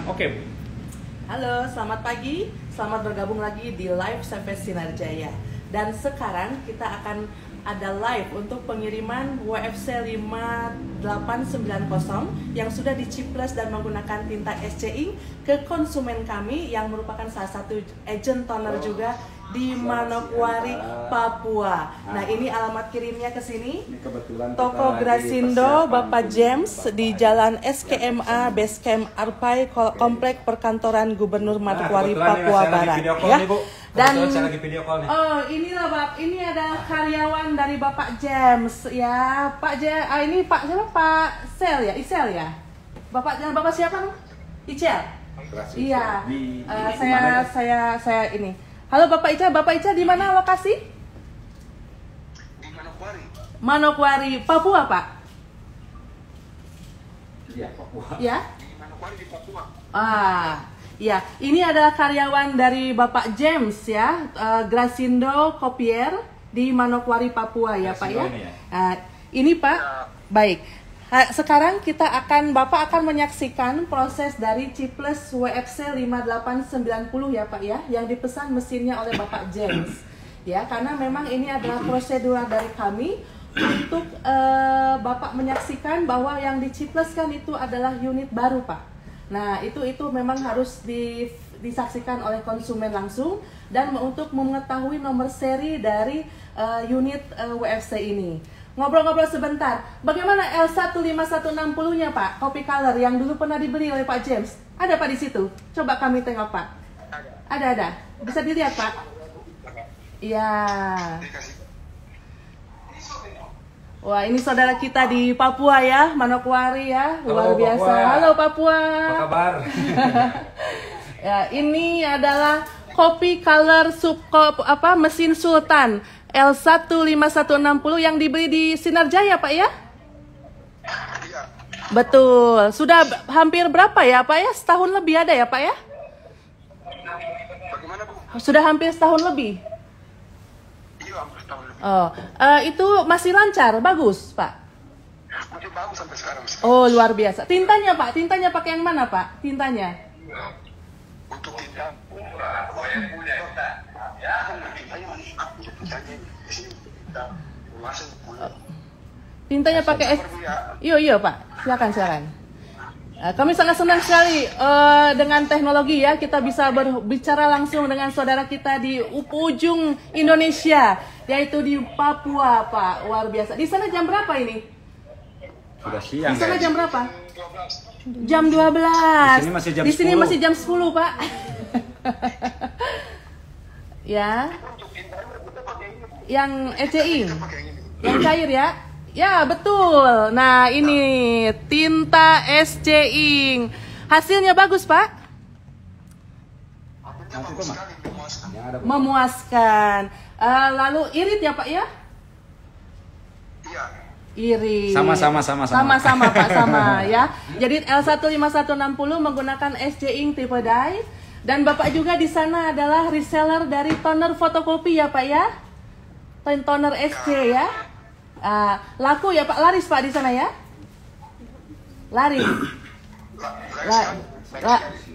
Oke. Halo, selamat pagi. Selamat bergabung lagi di live Service Sinarjaya. Dan sekarang kita akan ada live untuk pengiriman WFC 5890 yang sudah diciples dan menggunakan tinta SC Ink ke konsumen kami yang merupakan salah satu agent toner juga di Manokwari, Papua. Nah, ini alamat kirimnya ke sini. Toko Grasindo Bapak James di Jalan SKMA Basecamp Arpai, Komplek Perkantoran Gubernur Manokwari, Papua Barat. Ya. Dan oh, inilah Bapak, ini ada karyawan dari Bapak James ya. Pak James, ini Pak siapa? Pak Sel ya, Isel ya. Bapak siapa? Icel. Iya. Saya ini. Halo Bapak Ica di mana lokasi? Di Manokwari. Manokwari, Papua, Pak? Iya, Papua. Ya? Di Manokwari di Papua. Ya. Ini adalah karyawan dari Bapak James ya, Grasindo Kopier di Manokwari, Papua ya, Pak ya. Ini Pak, baik. Sekarang Bapak akan menyaksikan proses dari Chiples WFC 5890 ya Pak ya, yang dipesan mesinnya oleh Bapak James. Ya, karena memang ini adalah prosedur dari kami untuk Bapak menyaksikan bahwa yang dichipleskan itu adalah unit baru Pak. Nah, itu memang harus disaksikan oleh konsumen langsung dan untuk mengetahui nomor seri dari unit WFC ini. Ngobrol-ngobrol sebentar, bagaimana L15160-nya Pak, copy color yang dulu pernah dibeli oleh Pak James? Ada Pak di situ? Coba kami tengok Pak. Ada. Bisa dilihat Pak? Iya. Wah, ini saudara kita di Papua ya, Manokwari ya, luar biasa. Papua. Halo Papua. Apa kabar? Ya, ini adalah copy color mesin Sultan L15160 yang dibeli di Sinarjaya Pak ya? Iya. Betul. Sudah hampir berapa ya Pak ya? Setahun lebih ada ya Pak ya? Bagaimana Bu? Sudah hampir setahun lebih. Iya, hampir setahun lebih. Oh, itu masih lancar, bagus Pak. Masih bagus sampai sekarang. Oh, luar biasa. Tintanya Pak, tintanya pakai yang mana Pak? Tintanya? Untuk tinta. Tintanya pakai Iya Pak, silakan. Kami sangat senang sekali dengan teknologi ya, kita bisa berbicara langsung dengan saudara kita di ujung Indonesia, yaitu di Papua Pak, luar biasa. Di sana jam berapa ini? Sudah siang. Di sana guys. jam berapa? Jam 12. Di sini masih jam 10. Masih jam 10 Pak. Ya. Yang ECI, yang cair ya. Ya betul. Nah ini tinta SC Ink. Hasilnya bagus Pak. Memuaskan. Lalu irit ya Pak ya? Iya. Irit. Sama-sama Pak, sama ya. Jadi L15160 menggunakan SC Ink tipe dye. Dan Bapak juga di sana adalah reseller dari toner fotokopi ya Pak ya? Toner SC ya? Laku ya Pak, laris Pak di sana ya? Laris.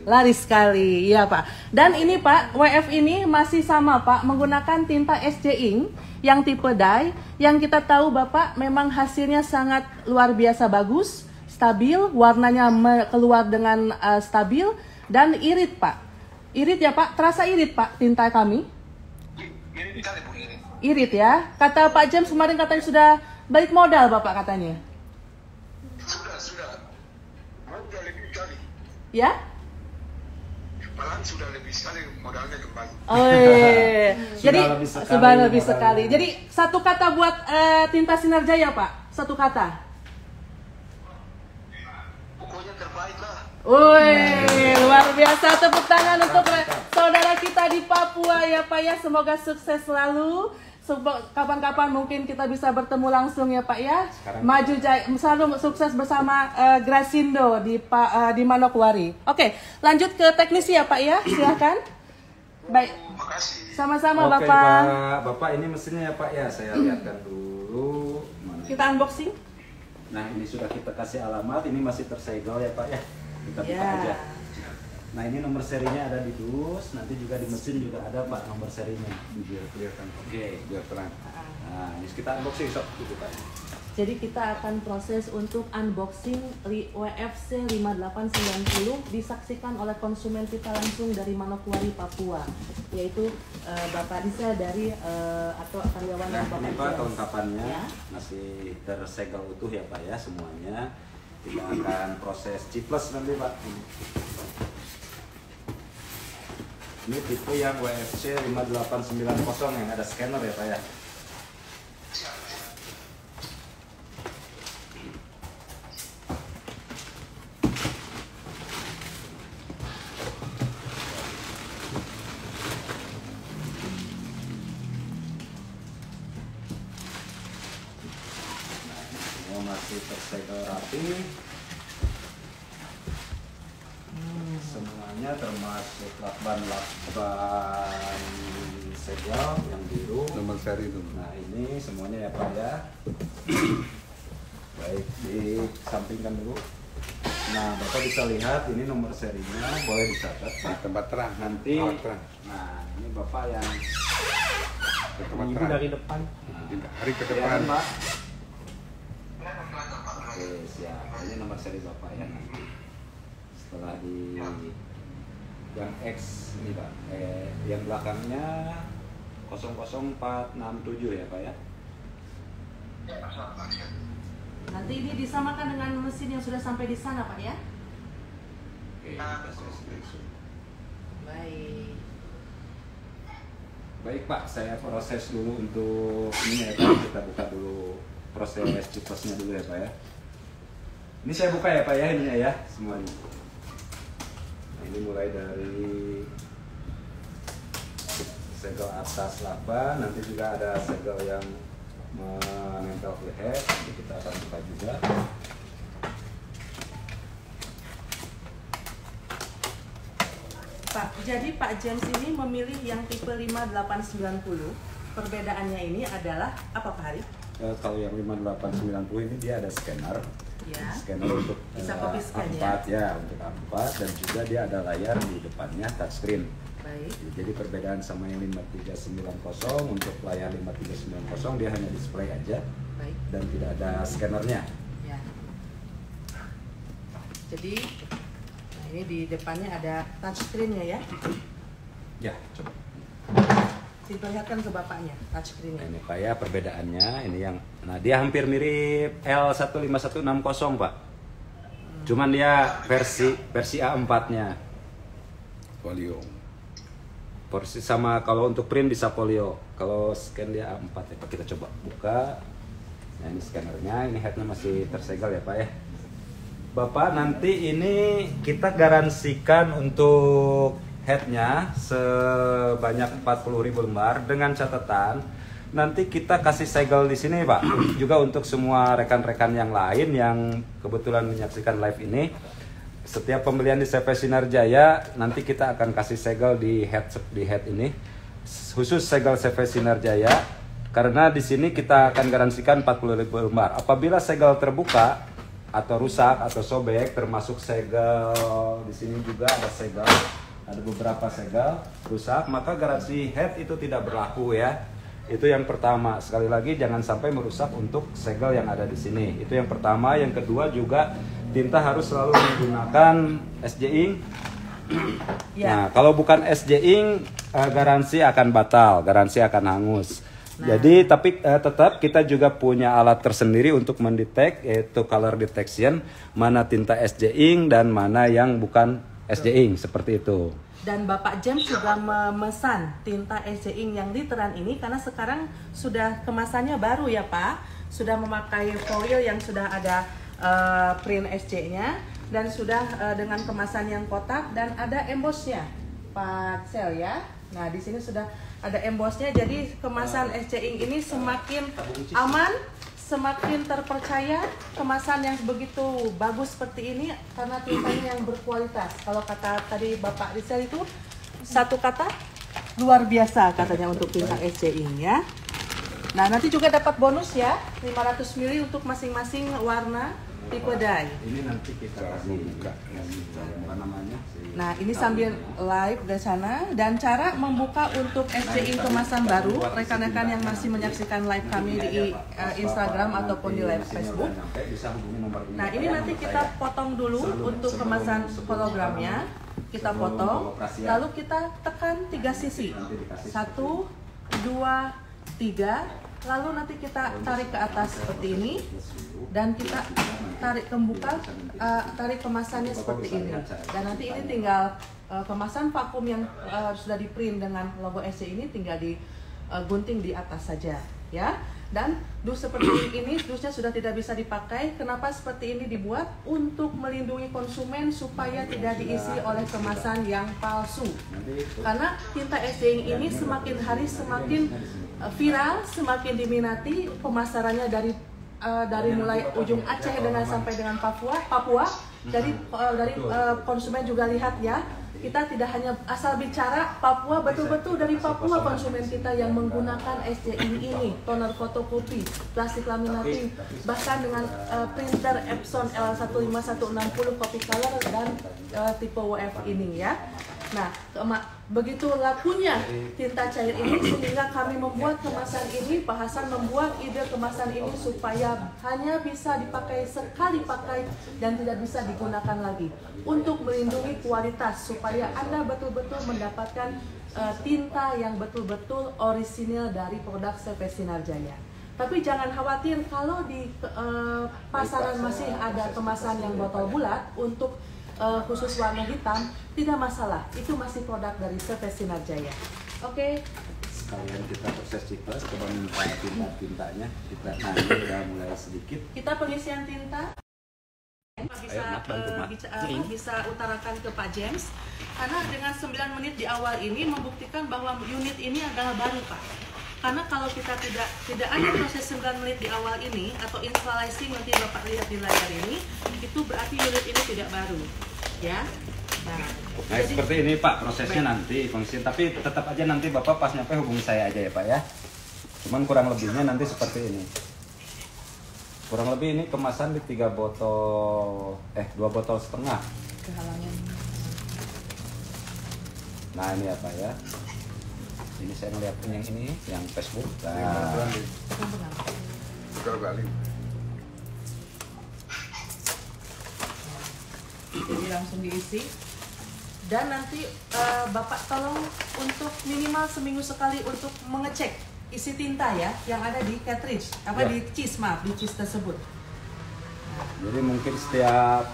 Laris sekali, iya Pak. Dan ini Pak, WF ini masih sama Pak, menggunakan tinta SC Ink yang tipe dye, yang kita tahu Bapak memang hasilnya sangat luar biasa bagus, stabil, warnanya keluar dengan stabil dan irit Pak. Irit ya Pak, terasa irit Pak tinta kami? Irit kali Bu, irit. Irit ya. Kata Pak James kemarin katanya sudah balik modal Bapak katanya. Sudah. Sudah lebih kali. Ya? Malahan sudah lebih sekali modalnya kembali. Oh iya. Jadi Sudah lebih sekali. Jadi satu kata buat tinta Sinarjaya Pak. Satu kata. Pokoknya terbaik lah. Wih, luar biasa, tepuk tangan untuk saudara kita di Papua ya Pak ya. Semoga sukses selalu. Kapan-kapan mungkin kita bisa bertemu langsung ya Pak ya. Maju jaya, selalu sukses bersama Grasindo di Manokwari. Oke, lanjut ke teknisi ya Pak ya. Silakan. Baik. Makasih. Sama-sama Oke, Bapak. Bapak ini mesinnya ya Pak ya. Saya lihatkan dulu. Mana? Kita unboxing. Nah, ini sudah kita kasih alamat. Ini masih tersegel ya Pak ya. Kita buka Ya. aja. Nah ini nomor serinya ada di dus, nanti juga di mesin juga ada Pak nomor serinya. Biar kelihatan. Oke. Biar terang. Nah ini kita unboxing sob, itu Pak. Jadi kita akan proses untuk unboxing WFC 5890 disaksikan oleh konsumen kita langsung dari Manokwari, Papua, yaitu Bapak Risa dari atau karyawan Nah Bapak ini Pak James. kelengkapannya Ya. masih tersegel utuh ya Pak ya semuanya. Kita akan proses chiples nanti Pak. Ini tipe yang WFC 5890 yang ada scanner ya Pak ya. Semua masih tersegel rapi. Semuanya termasuk lakban segel yang biru. Nomor seri itu. Nah ini semuanya ya Pak ya. Baik, disampingkan dulu. Nah Bapak bisa lihat ini nomor serinya, boleh dicatat Pak. Tempat terang. Nanti, Tempat terang. nah ini Bapak yang Tempat Ibu terang. dari depan. Hari ke ya, depan. Pak. Oke siap. Ini nomor seri Bapak ya nanti. Setelah di yang X ini Pak, yang belakangnya 00467 ya Pak ya. Nanti ini disamakan dengan mesin yang sudah sampai di sana Pak ya. Oke, kita screenshot. Baik. Baik Pak, saya proses dulu untuk ini ya Pak. Kita buka dulu proses ciplesnya dulu ya Pak ya. Ini saya buka ya Pak ya ininya ya semuanya. Nah, ini mulai dari segel atas lakban, nanti juga ada segel yang menempel ke head, nanti kita akan buka juga. Pak, jadi Pak James ini memilih yang tipe 5890. Perbedaannya ini adalah apa Pak Hari? Kalau yang 5890 ini dia ada scanner. Ya. Scanner untuk Bisa copy scan A4 ya, untuk A4 dan juga dia ada layar di depannya touchscreen. Baik. Jadi perbedaan sama yang 5390 untuk layar 5390 dia hanya display aja Baik. dan tidak ada scannernya. Ya. Jadi nah ini di depannya ada touchscreen-nya ya. Ya, coba. Diperlihatkan ke bapaknya Nah, touchscreen-nya. ini Pak ya perbedaannya ini yang dia hampir mirip L15160 Pak. Cuman dia versi A4-nya. Folio. Porsi sama kalau untuk print bisa folio. Kalau scan dia A4 ya Pak. Kita coba buka. Nah ini scannernya, ini headnya masih tersegel ya Pak ya. Bapak nanti ini kita garansikan untuk headnya sebanyak 40.000 lembar dengan catatan nanti kita kasih segel di sini Pak. Juga untuk semua rekan-rekan yang lain yang kebetulan menyaksikan live ini. Setiap pembelian di CV Sinar Jaya nanti kita akan kasih segel di head ini khusus segel CV Sinar Jaya karena di sini kita akan garansikan 40.000 lembar. Apabila segel terbuka atau rusak atau sobek termasuk segel di sini juga ada segel, ada beberapa segel rusak, maka garansi head itu tidak berlaku ya. Itu yang pertama. Sekali lagi jangan sampai merusak untuk segel yang ada di sini. Itu yang pertama. Yang kedua juga tinta harus selalu menggunakan SJ Ink. Ya. Nah, kalau bukan SJ Ink garansi akan batal, garansi akan hangus. Nah. Jadi tapi tetap kita juga punya alat tersendiri untuk mendetek yaitu color detection mana tinta SJ Ink dan mana yang bukan SJ Ink seperti itu. Dan Bapak James juga memesan tinta SJ Ink yang literan ini karena sekarang sudah kemasannya baru ya Pak. Sudah memakai foil yang sudah ada print SJ-nya dan sudah dengan kemasan yang kotak dan ada embossnya Pak Sel ya. Nah di sini sudah ada embossnya, jadi kemasan SJ Ink ini semakin aman, semakin terpercaya. Kemasan yang begitu bagus seperti ini karena tintanya yang berkualitas. Kalau kata tadi Bapak Rizal itu satu kata luar biasa katanya untuk tinta SJ Ink ya. Nah nanti juga dapat bonus ya 500 ml untuk masing-masing warna tipe dye. Ini nanti kita kasih buka apa namanya? Nah, ini sambil live dari sana, dan cara membuka untuk SCI kemasan baru, rekan-rekan yang masih menyaksikan live kami di Instagram ataupun di live Facebook. Nah, ini nanti kita potong dulu untuk kemasan hologramnya. Kita potong, lalu kita tekan 3 sisi. 1, 2, 3. Lalu nanti kita tarik ke atas seperti ini, dan kita tarik tarik kemasannya seperti ini. Dan nanti ini tinggal kemasan vakum yang sudah di print dengan logo SC ini tinggal digunting di atas saja, ya. Dan dus seperti ini, dusnya sudah tidak bisa dipakai. Kenapa seperti ini dibuat? Untuk melindungi konsumen supaya tidak diisi oleh kemasan yang palsu. Karena tinta SC ini semakin hari semakin viral, semakin diminati, pemasarannya dari mulai ujung Aceh sampai dengan Papua. Jadi dari konsumen juga lihat ya, kita tidak hanya asal bicara Papua, betul-betul dari Papua konsumen kita yang menggunakan SCI ini, toner fotokopi, plastik laminating, bahkan dengan printer Epson L15160 copy color dan tipe WF ini ya. Nah, begitu lakunya tinta cair ini sehingga kami membuat kemasan ini, bahasan membuat ide kemasan ini supaya hanya bisa dipakai sekali pakai dan tidak bisa digunakan lagi, untuk melindungi kualitas supaya Anda betul-betul mendapatkan tinta yang betul-betul orisinil dari produk CV Sinar Jaya. Tapi jangan khawatir kalau di pasaran masih ada kemasan yang botol bulat untuk khusus warna hitam, tidak masalah, itu masih produk dari CV Sinar Jaya. Oke. Sekalian kita proses cipas, coba minta tintanya, kita udah mulai sedikit. Kita pengisian tinta bisa utarakan ke Pak James, karena dengan 9 menit di awal ini membuktikan bahwa unit ini adalah baru, Pak. Karena kalau kita tidak ada proses 9 menit di awal ini atau instalasi nanti Bapak lihat di layar ini, itu berarti unit ini tidak baru, ya. Nah, jadi, seperti ini Pak prosesnya nanti fungsi, tapi tetap aja nanti Bapak pas nyampe hubungi saya aja ya Pak ya. Cuman kurang lebihnya nanti seperti ini. Kurang lebih ini kemasan di 2 botol setengah. kehalangan. Nah ini ya Pak ya. Ini saya ngeliat yang ini, yang Facebook. Nah. Jadi langsung diisi. Dan nanti Bapak tolong untuk minimal seminggu sekali untuk mengecek isi tinta ya, yang ada di cartridge, ya. di cheese tersebut. Jadi mungkin setiap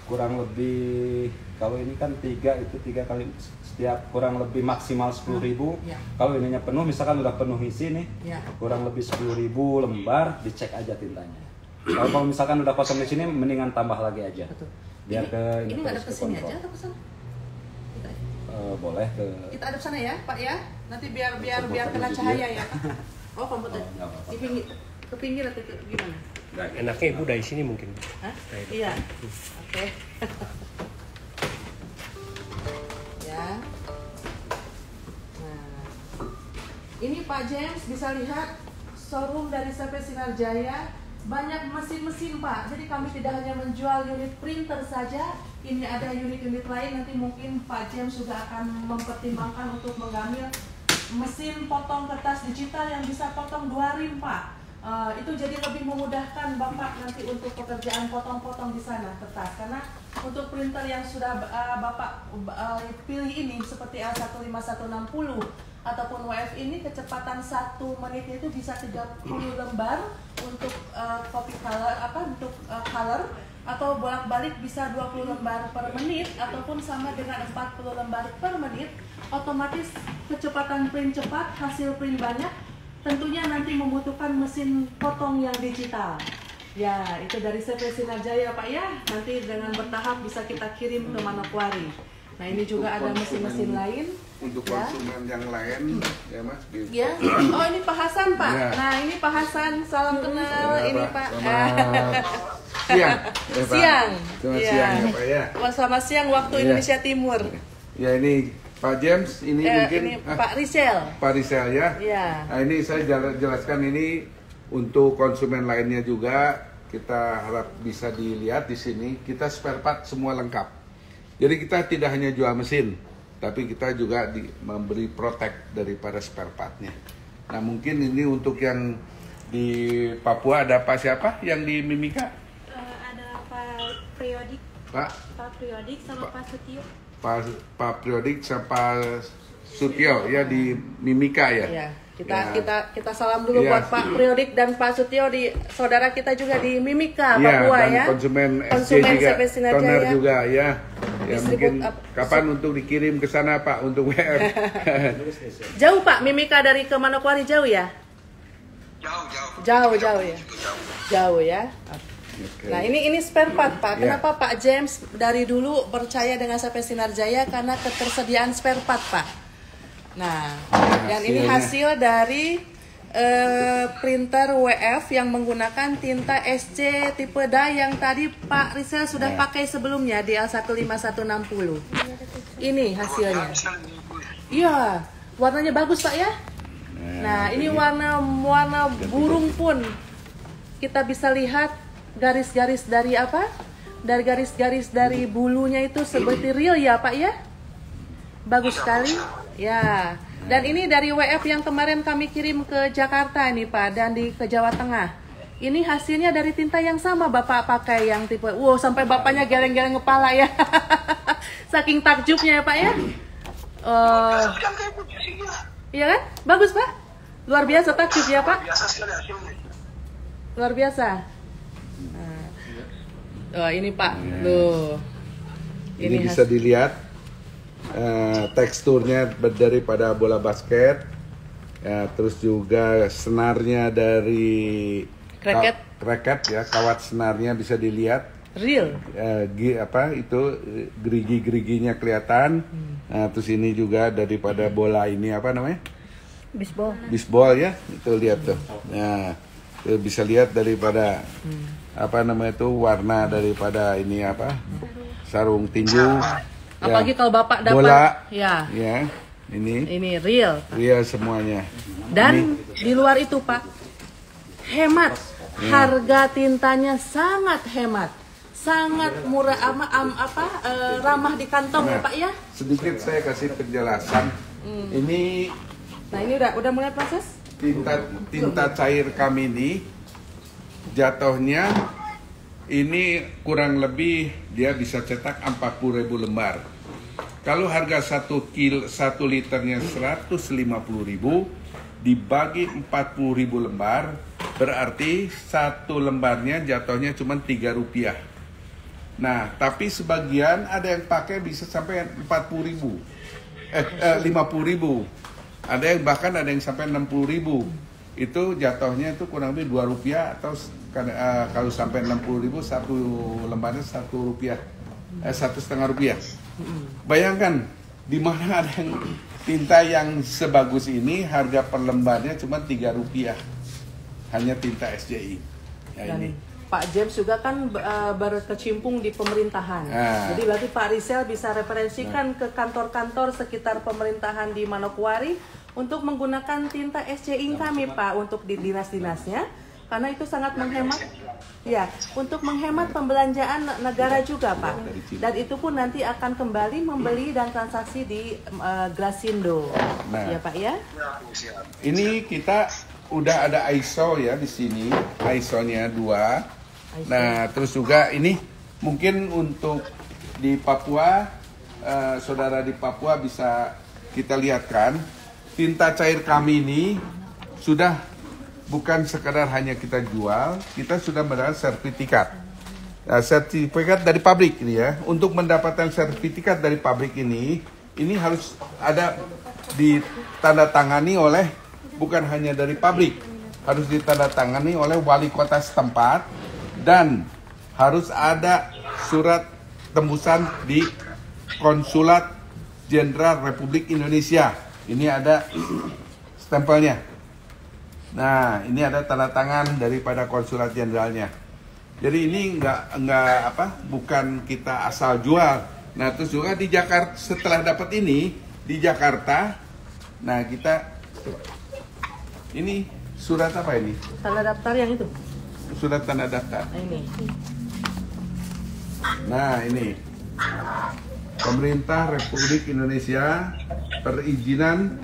kurang lebih, kalau ini kan 3 kali, setiap kurang lebih maksimal 10.000. Ya. Kalau ininya penuh, misalkan udah penuh isi nih, Ya. kurang lebih 10.000 lembar, dicek aja tintanya. Kalau misalkan udah kosong di sini, mendingan tambah lagi aja. Betul. Biar ini nggak ada kesini aja atau kesana? Boleh ke. Kita adep sana ya, Pak ya. Nanti biar kena cahaya ya, Pak. Oh, komputer. Di pinggir, ke pinggir atau gimana? Enaknya Ibu dari sini mungkin. Hah? Iya. Oke. Ya. Nah, ini Pak James bisa lihat showroom dari CV Sinar Jaya, banyak mesin-mesin Pak. Jadi kami tidak hanya menjual unit printer saja, ini ada unit-unit lain. Nanti mungkin Pak James juga akan mempertimbangkan untuk mengambil mesin potong kertas digital yang bisa potong 2 rim Pak. Itu jadi lebih memudahkan Bapak nanti untuk pekerjaan potong-potong di sana kertas, karena untuk printer yang sudah Bapak pilih ini seperti L15160 ataupun WF ini, kecepatan 1 menitnya itu bisa 30 lembar untuk copy color color, atau bolak-balik bisa 20 lembar per menit ataupun sama dengan 40 lembar per menit. Otomatis kecepatan print cepat, hasil print banyak. Tentunya nanti membutuhkan mesin potong yang digital. Ya, itu dari CV Sinar Jaya Pak ya. Nanti dengan bertahap bisa kita kirim ke Manokwari. Nah, ini juga ada mesin-mesin lain. Untuk ya. konsumen yang lain, ya Mas. Ya. Oh, ini Pak Hasan Pak. Ya. Nah, ini Pak Hasan, salam kenal. Ya, ini Pak. Pak. Siang. Siang. Selamat Ya. siang ya Pak ya. Selamat siang waktu Ya. Indonesia Timur. Ya ini Pak James, ini mungkin ini Pak Rizal. Pak Rizal ya. Ya. Nah ini saya jelaskan ini untuk konsumen lainnya juga. kita harap bisa dilihat di sini, kita spare part semua lengkap. Jadi kita tidak hanya jual mesin, tapi kita juga memberi protect daripada spare partnya. Nah mungkin ini untuk yang di Papua ada Pak siapa yang di Mimika? Ada Pak Priodik. Pak Priodik sama Pak Sutio. Pak Priodik sama Pak Sutio ya di Mimika ya. Ya. Kita salam dulu buat Pak Priodik dan Pak Sutio di saudara kita juga di Mimika Papua dan ya. Konsumen Konsumen juga, CP Sinar toner Jaya. juga ya. Ya Distribut mungkin kapan untuk dikirim ke sana Pak untuk WR? Jauh Pak, Mimika dari ke Manokwari jauh ya? Jauh ya. Jauh ya. Okay. Nah ini spare part Pak. Ya. Kenapa Pak James dari dulu percaya dengan CP Sinar Jaya? Karena ketersediaan spare part Pak. Nah, dan ini hasil dari printer WF yang menggunakan tinta SC tipe dye yang tadi Pak Rizal sudah pakai sebelumnya di L15160. Ini hasilnya. Iya, warnanya bagus Pak ya. Nah, ini warna burung pun kita bisa lihat garis-garis dari apa? Dari garis-garis dari bulunya itu seperti real ya Pak ya. Bagus sekali. Ya. Dan ini dari WF yang kemarin kami kirim ke Jakarta nih Pak dan ke Jawa Tengah. Ini hasilnya dari tinta yang sama Bapak pakai yang tipe sampai Bapaknya geleng-geleng kepala ya. Saking takjubnya ya Pak ya. Iya kan? Bagus Pak? Luar biasa takjub ya Pak? Luar biasa. Nah. Ini Pak. Loh. Ini bisa dilihat teksturnya daripada bola basket, ya, terus juga senarnya dari racket ya, kawat senarnya bisa dilihat. Real. Gerigi-geriginya kelihatan. Nah, terus ini juga daripada bola ini apa namanya? Bisbol ya, itu lihat tuh. Nah, itu bisa lihat daripada apa namanya itu warna daripada ini apa? Sarung tinju. Apalagi kalau Bapak dapat bola, ya ini real Pak. Real semuanya. Dan di luar itu Pak, hemat. Harga tintanya sangat hemat, sangat murah, ramah di kantong ya Pak ya. Sedikit saya kasih penjelasan. Ini udah mulai proses. Tinta cair kami ini jatuhnya ini kurang lebih dia bisa cetak 40.000 lembar. Kalau harga 1 liternya 150.000 dibagi 40.000 lembar, berarti 1 lembarnya jatuhnya cuma Rp3. Nah, tapi sebagian ada yang pakai bisa sampai 50.000. 50.000. Ada yang bahkan ada yang sampai 60.000. Itu jatuhnya itu kurang lebih Rp2 atau kalau sampai 60.000 satu lembarnya Rp1, Rp1,5. Bayangkan di mana ada yang tinta yang sebagus ini harga per lembarnya cuma Rp3, hanya tinta SJI. Ya, dan ini. Pak James juga kan berkecimpung di pemerintahan. Jadi berarti Pak Rizal bisa referensikan ke kantor-kantor sekitar pemerintahan di Manokwari untuk menggunakan tinta SJI kami Pak untuk di dinas-dinasnya. Karena itu sangat menghemat, ya, untuk menghemat pembelanjaan negara juga Pak. Dan itu pun nanti akan kembali membeli dan transaksi di Grasindo, ya Pak ya. Ini kita udah ada ISO ya di sini, ISO-nya 2. Nah, terus juga ini mungkin untuk di Papua, saudara di Papua bisa kita lihatkan tinta cair kami ini sudah bukan sekadar hanya kita jual, kita sudah mendapatkan sertifikat. Nah, sertifikat dari pabrik ini ya. Untuk mendapatkan sertifikat dari pabrik ini harus ada ditandatangani oleh bukan hanya dari pabrik, harus ditandatangani oleh wali kota setempat dan harus ada surat tembusan di Konsulat Jenderal Republik Indonesia. Ini ada stempelnya. Nah, ini ada tanda tangan daripada konsulat jenderalnya. Jadi ini bukan kita asal jual. Nah, terus juga di Jakarta setelah dapat ini di Jakarta, nah kita ini surat apa ini? Tanda daftar yang itu. surat tanda daftar. Ini. Nah, ini. Pemerintah Republik Indonesia perizinan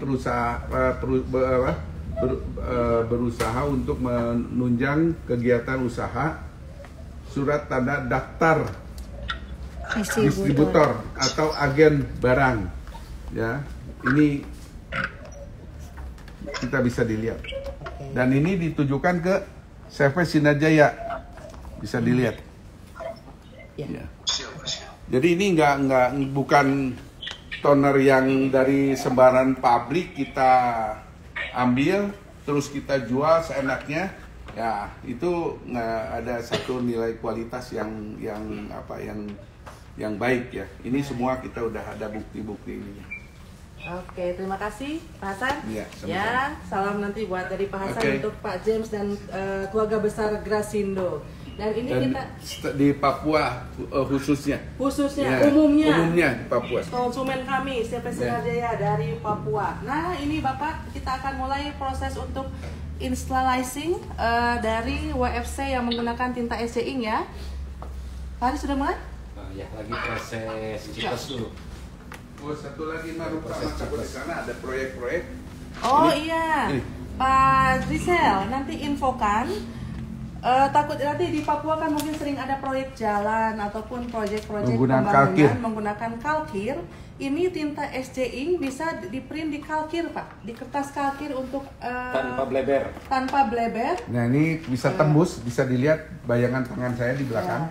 berusaha untuk menunjang kegiatan usaha surat tanda daftar distributor atau agen barang. Ya, ini kita bisa dilihat. Dan ini ditujukan ke CV Sinarjaya. Bisa dilihat. Ya. Jadi ini bukan toner yang dari sembarang pabrik kita ambil terus kita jual seenaknya. Ya, itu nggak ada satu nilai kualitas yang baik ya. Ini semua kita udah ada bukti-bukti ini. Oke, terima kasih Pak Hasan. Ya, ya, salam nanti buat dari Pak Hasan untuk Pak James dan keluarga besar Grasindo. Dan ini kita di Papua khususnya ya, umumnya di Papua. Konsumen kami CV Sinarjaya dari Papua. Nah, ini Bapak, kita akan mulai proses untuk installing dari WFC yang menggunakan tinta SC Ink ya. Pak Hari sudah mulai? Ya, lagi proses citas dulu. Oh, satu lagi Marupa di sana ada proyek-proyek. Oh ini, iya, ini. Pak Rizal, nanti infokan. Takut nanti di Papua kan mungkin sering ada proyek jalan ataupun proyek-proyek pembangunan menggunakan kalkir. Ini tinta SC Ink bisa di-print di kalkir, Pak, di kertas kalkir untuk tanpa bleber. Tanpa bleber. Nah, ini bisa tembus, bisa dilihat bayangan tangan saya di belakang.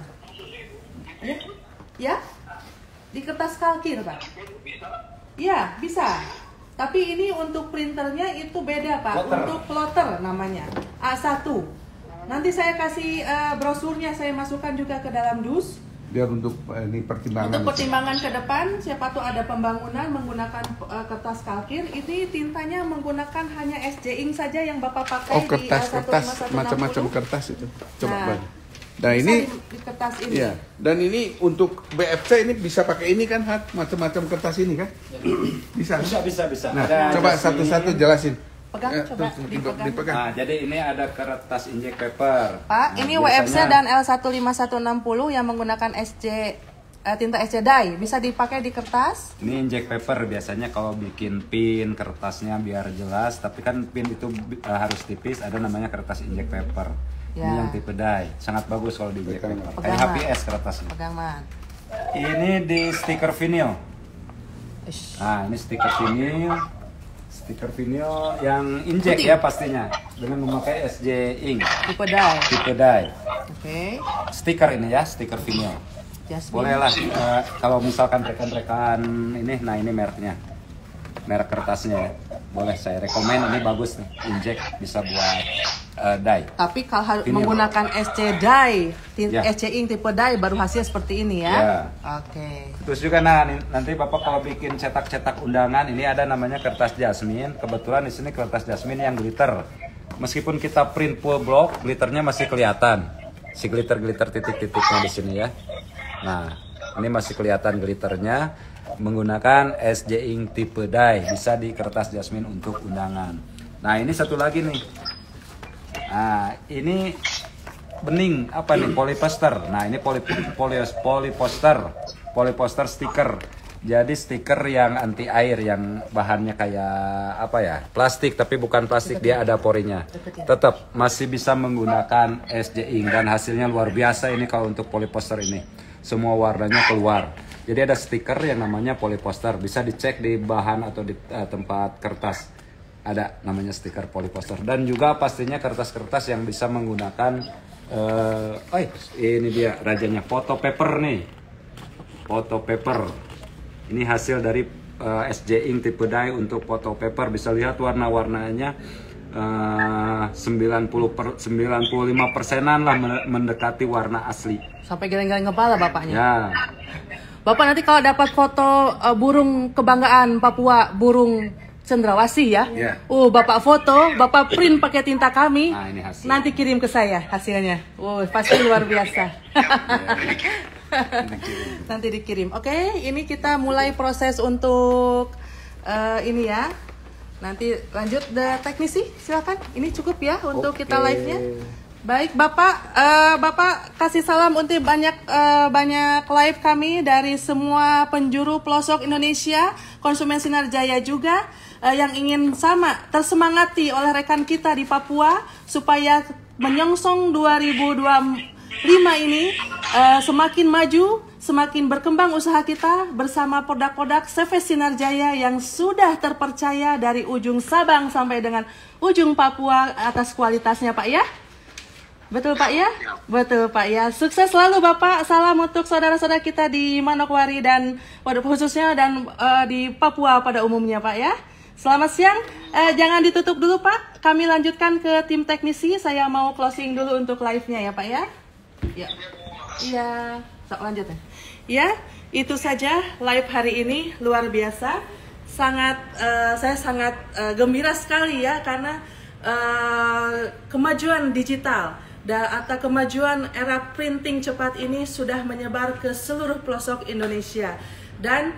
Ya, di kertas kalkir, Pak. Ya, bisa. Tapi ini untuk printernya itu beda, Pak. Plotter. Untuk plotter namanya, A1. Nanti saya kasih brosurnya, saya masukkan juga ke dalam dus. Biar untuk ini pertimbangan. Untuk pertimbangan ke depan, siapa tuh ada pembangunan menggunakan kertas kalkir, ini tintanya menggunakan hanya SC Ink saja yang Bapak pakai. Oh, kertas, macam-macam kertas itu. Coba. Nah, ini di kertas ini. Iya. Dan ini untuk BFC ini bisa pakai ini kan, macam-macam kertas ini kan? Bisa. Nah, coba satu-satu jelasin. Pegang, coba dipegang. Nah, jadi ini ada kertas injek paper. Pak, ini WFC dan L15160 yang menggunakan tinta SC dye. Bisa dipakai di kertas. Ini injek paper biasanya kalau bikin pin kertasnya biar jelas, tapi kan pin itu harus tipis, ada namanya kertas injek paper. Ya. Ini yang tipe dye, sangat bagus kalau di injek paper. Kayak HPS kertasnya. Pegang, Man. Ini di stiker vinyl. Nah, ini stiker vinyl. Stiker vinyl yang injek ya pastinya dengan memakai SC Ink tipe dye. Oke. Stiker ini ya, stiker vinyl. Bolehlah kalau misalkan rekan-rekan ini, nah ini mereknya, merek kertasnya ya. Boleh saya rekomen, ini bagus nih, injek bisa buat dye. Tapi kalau menggunakan SC dye, SC Ink tipe dye baru hasil seperti ini ya. Oke. Terus juga nanti Bapak kalau bikin cetak-cetak undangan, ini ada namanya kertas jasmine. Kebetulan di sini kertas jasmine yang glitter. Meskipun kita print full block, glitternya masih kelihatan. Si glitter-glitter titik-titiknya di sini ya. Nah, ini masih kelihatan glitternya menggunakan SC Ink tipe dye, bisa di kertas jasmine untuk undangan. Nah, ini satu lagi nih. Nah, ini bening apa nih, polyposter. Nah, ini polyposter stiker. Jadi stiker yang anti air, yang bahannya kayak apa ya, plastik tapi bukan plastik, dia ada porinya. Tetap masih bisa menggunakan SC Ink dan hasilnya luar biasa ini kalau untuk polyposter ini. Semua warnanya keluar. Jadi ada stiker yang namanya polyposter, bisa dicek di bahan atau di tempat kertas. Ada namanya stiker polyposter, dan juga pastinya kertas-kertas yang bisa menggunakan ini dia rajanya, photo paper nih. Photo paper. Ini hasil dari SC Ink tipe dye untuk photo paper, bisa lihat warna-warnanya 95%-an lah mendekati warna asli. Sampai geleng-geleng kepala bapaknya. Ya. Bapak nanti kalau dapat foto burung kebanggaan Papua, burung cendrawasih ya. Bapak foto, Bapak print pakai tinta kami. Nah, ini hasil. Nanti kirim ke saya hasilnya. Pasti luar biasa. Nanti dikirim. Oke, ini kita mulai proses untuk ini ya. Nanti lanjut teknisi, silakan. Ini cukup ya untuk kita live-nya. Baik Bapak, Bapak kasih salam untuk banyak live kami dari semua penjuru pelosok Indonesia, konsumen Sinar Jaya juga yang ingin sama tersemangati oleh rekan kita di Papua supaya menyongsong 2025 ini semakin maju, semakin berkembang usaha kita bersama produk-produk CV Sinar Jaya yang sudah terpercaya dari ujung Sabang sampai dengan ujung Papua atas kualitasnya Pak ya. Betul Pak ya? Betul Pak ya. Sukses selalu Bapak. Salam untuk saudara-saudara kita di Manokwari dan khususnya dan di Papua pada umumnya Pak ya. Selamat siang. Jangan ditutup dulu Pak. Kami lanjutkan ke tim teknisi. Saya mau closing dulu untuk live-nya ya Pak ya. Ya. Iya. Lanjut ya. Ya, itu saja live hari ini luar biasa. Saya sangat gembira sekali ya karena kemajuan digital atau kemajuan era printing cepat ini sudah menyebar ke seluruh pelosok Indonesia dan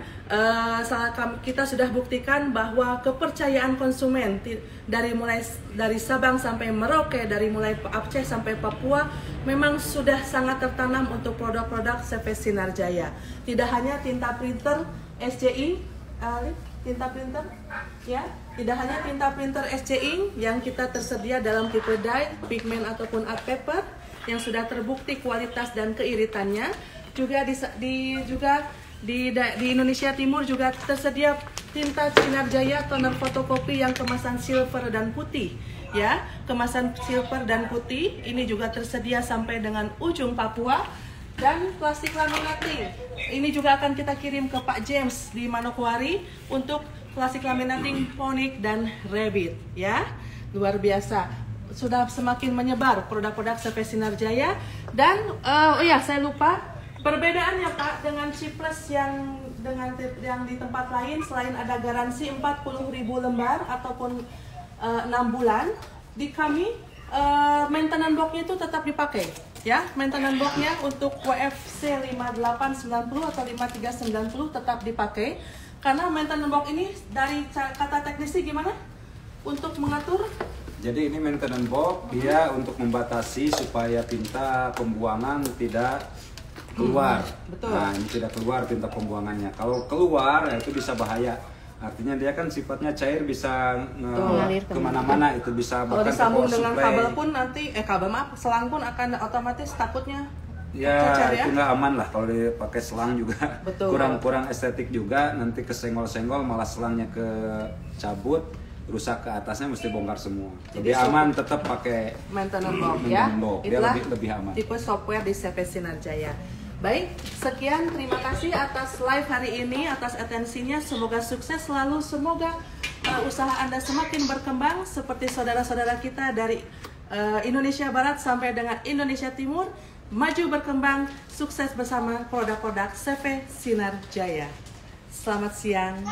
kita sudah buktikan bahwa kepercayaan konsumen dari Sabang sampai Merauke, dari mulai Aceh sampai Papua memang sudah sangat tertanam untuk produk-produk CV Sinar Jaya. Tidak hanya tinta printer SCI, tinta printer ya, tidak hanya tinta printer SCI yang kita tersedia dalam tipe dye, pigment ataupun art paper yang sudah terbukti kualitas dan keiritannya, juga di Indonesia Timur juga tersedia tinta Sinar Jaya toner fotokopi yang kemasan silver dan putih ya, kemasan silver dan putih ini juga tersedia sampai dengan ujung Papua. Dan plastik laminating ini juga akan kita kirim ke Pak James di Manokwari untuk plastik laminating Phonik dan Rabbit ya. Luar biasa, sudah semakin menyebar produk-produk CV Sinar Jaya. Dan saya lupa, perbedaannya Pak dengan Cipres yang di tempat lain, selain ada garansi 40.000 lembar ataupun 6 bulan, di kami maintenance box-nya itu tetap dipakai ya. Maintenance box-nya untuk WFC 5890 atau 5390 tetap dipakai karena maintenance box ini dari kata teknisi gimana untuk mengatur. Jadi ini maintenance box dia untuk membatasi supaya tinta pembuangan tidak keluar. Betul. Nah, ini tidak keluar tinta pembuangannya. Kalau keluar ya itu bisa bahaya. Artinya dia kan sifatnya cair, bisa kemana-mana, itu bisa kalau bahkan disambung ke dengan supply. kabel pun nanti selang pun akan otomatis takutnya Ya, cacar, itu nggak aman lah kalau dipakai selang juga. Betul. kurang estetik juga, nanti kesenggol-senggol malah selangnya kecabut, rusak ke atasnya mesti bongkar semua. Lebih aman tetap pakai maintenance box ya. Dia Itulah lebih aman. tipe software di CV Sinar Jaya. Baik, sekian, terima kasih atas live hari ini, atas atensinya. Semoga sukses selalu, semoga usaha Anda semakin berkembang seperti saudara-saudara kita dari Indonesia Barat sampai dengan Indonesia Timur, maju berkembang, sukses bersama produk-produk CV Sinar Jaya. Selamat siang.